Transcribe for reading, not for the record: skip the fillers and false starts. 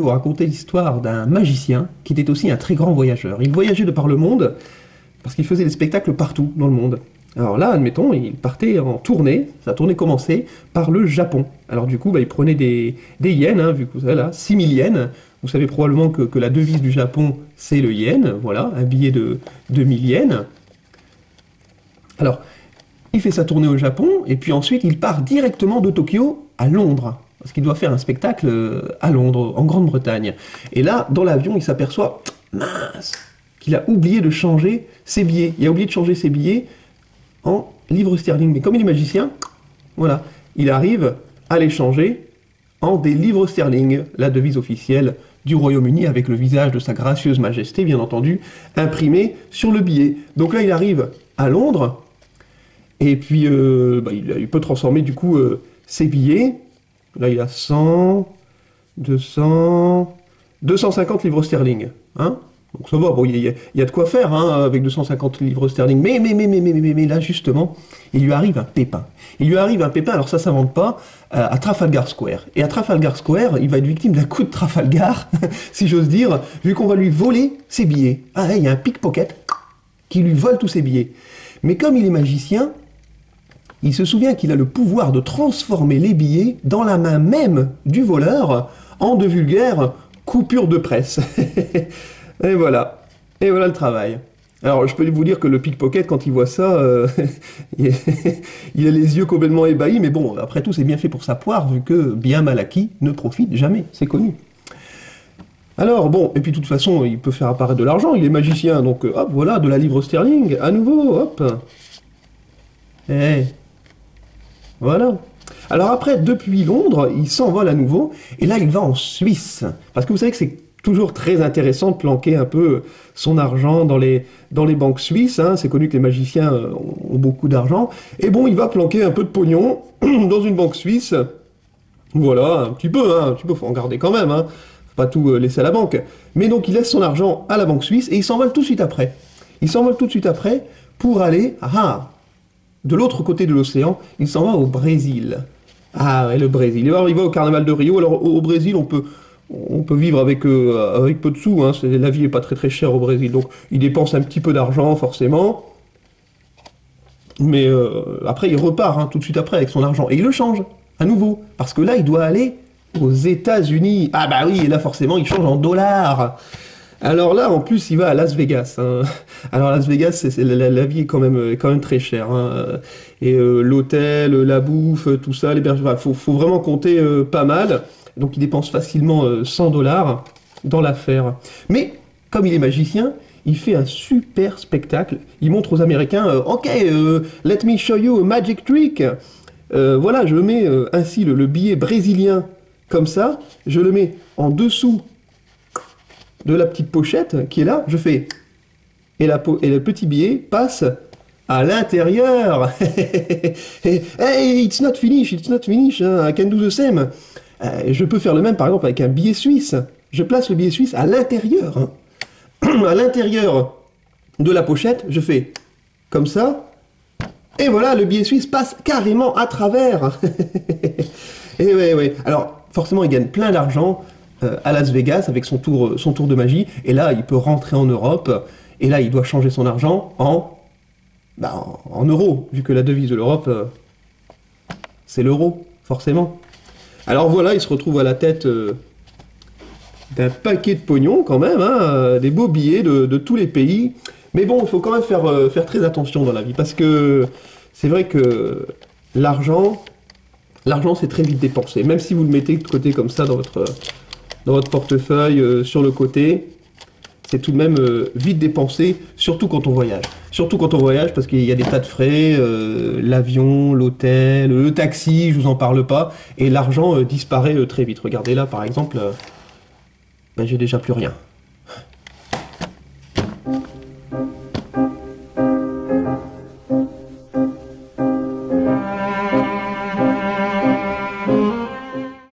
vous raconter l'histoire d'un magicien qui était aussi un très grand voyageur. Il voyageait de par le monde parce qu'il faisait des spectacles partout dans le monde. Alors là, admettons, il partait en tournée, sa tournée commençait par le Japon. Alors du coup, il prenait des yens, hein, vu que vous savez là, 6000 yens. Vous savez probablement que la devise du Japon, c'est le yen, voilà, un billet de 2000 yens. Alors, il fait sa tournée au Japon, et puis ensuite, il part directement de Tokyo à Londres, parce qu'il doit faire un spectacle à Londres, en Grande-Bretagne. Et là, dans l'avion, il s'aperçoit, mince, qu'il a oublié de changer ses billets. Il a oublié de changer ses billets en livres sterling. Mais comme il est magicien, voilà, il arrive à les changer en des livres sterling, la devise officielle du Royaume-Uni, avec le visage de sa gracieuse majesté, bien entendu, imprimé sur le billet. Donc là, il arrive à Londres, et puis il peut transformer du coup ses billets. Là, il a 100, 200, 250 livres sterling. Hein, donc ça va, bon, il y a de quoi faire hein, avec 250 livres sterling. Mais là, justement, il lui arrive un pépin. Il lui arrive un pépin, alors ça s'invente pas, à Trafalgar Square. Et à Trafalgar Square, il va être victime d'un coup de Trafalgar, si j'ose dire, vu qu'on va lui voler ses billets. Ah, il y a un pickpocket qui lui vole tous ses billets. Mais comme il est magicien, il se souvient qu'il a le pouvoir de transformer les billets dans la main même du voleur en de vulgaires coupures de presse. Et voilà. Et voilà le travail. Alors, je peux vous dire que le pickpocket, quand il voit ça, il a les yeux complètement ébahis, mais bon, après tout, c'est bien fait pour sa poire, vu que bien mal acquis ne profite jamais, c'est connu. Alors, bon, et puis de toute façon, il peut faire apparaître de l'argent, il est magicien, donc hop, voilà, de la livre sterling, à nouveau, hop. Eh, voilà. Alors après, depuis Londres, il s'envole à nouveau, et là, il va en Suisse, parce que vous savez que c'est toujours très intéressant de planquer un peu son argent dans les banques suisses. Hein. C'est connu que les magiciens ont beaucoup d'argent. Et bon, il va planquer un peu de pognon dans une banque suisse. Voilà, un petit peu, faut en garder quand même. Hein. Faut pas tout laisser à la banque. Mais donc, il laisse son argent à la banque suisse et il s'envole tout de suite après. Il s'envole tout de suite après pour aller, de l'autre côté de l'océan, il s'en va au Brésil. Ah ouais, le Brésil. Alors, il va au carnaval de Rio. Alors, au Brésil, on peut vivre avec peu de sous, hein. La vie n'est pas très très chère au Brésil, donc il dépense un petit peu d'argent forcément, mais après il repart hein, tout de suite après avec son argent, et il le change à nouveau, parce que là il doit aller aux États-Unis. Ah bah oui, et là forcément il change en dollars. Alors là en plus il va à Las Vegas. Hein. Alors Las Vegas, la vie est quand même très chère. Hein. Et l'hôtel, la bouffe, tout ça, l'hébergement, faut vraiment compter pas mal. Donc il dépense facilement 100 $ dans l'affaire. Mais comme il est magicien, il fait un super spectacle. Il montre aux Américains, OK, let me show you a magic trick. Voilà, je mets ainsi le billet brésilien comme ça. Je le mets en dessous de la petite pochette qui est là. Je fais... Et le petit billet passe à l'intérieur. Hey, it's not finished, I can do the same. Je peux faire le même, par exemple, avec un billet suisse. Je place le billet suisse à l'intérieur. Hein. À l'intérieur de la pochette, je fais comme ça. Et voilà, le billet suisse passe carrément à travers. Et ouais. Alors, forcément, il gagne plein d'argent à Las Vegas avec son tour de magie. Et là, il peut rentrer en Europe. Et là, il doit changer son argent en euros, vu que la devise de l'Europe, c'est l'euro, forcément. Alors voilà, il se retrouve à la tête d'un paquet de pognon quand même, hein, des beaux billets de tous les pays. Mais bon, il faut quand même faire très attention dans la vie, parce que c'est vrai que l'argent c'est très vite dépensé. Même si vous le mettez de côté comme ça dans votre portefeuille, sur le côté, c'est tout de même vite dépensé, surtout quand on voyage. Surtout quand on voyage, parce qu'il y a des tas de frais, l'avion, l'hôtel, le taxi, je vous en parle pas, et l'argent disparaît très vite. Regardez là, par exemple, j'ai déjà plus rien.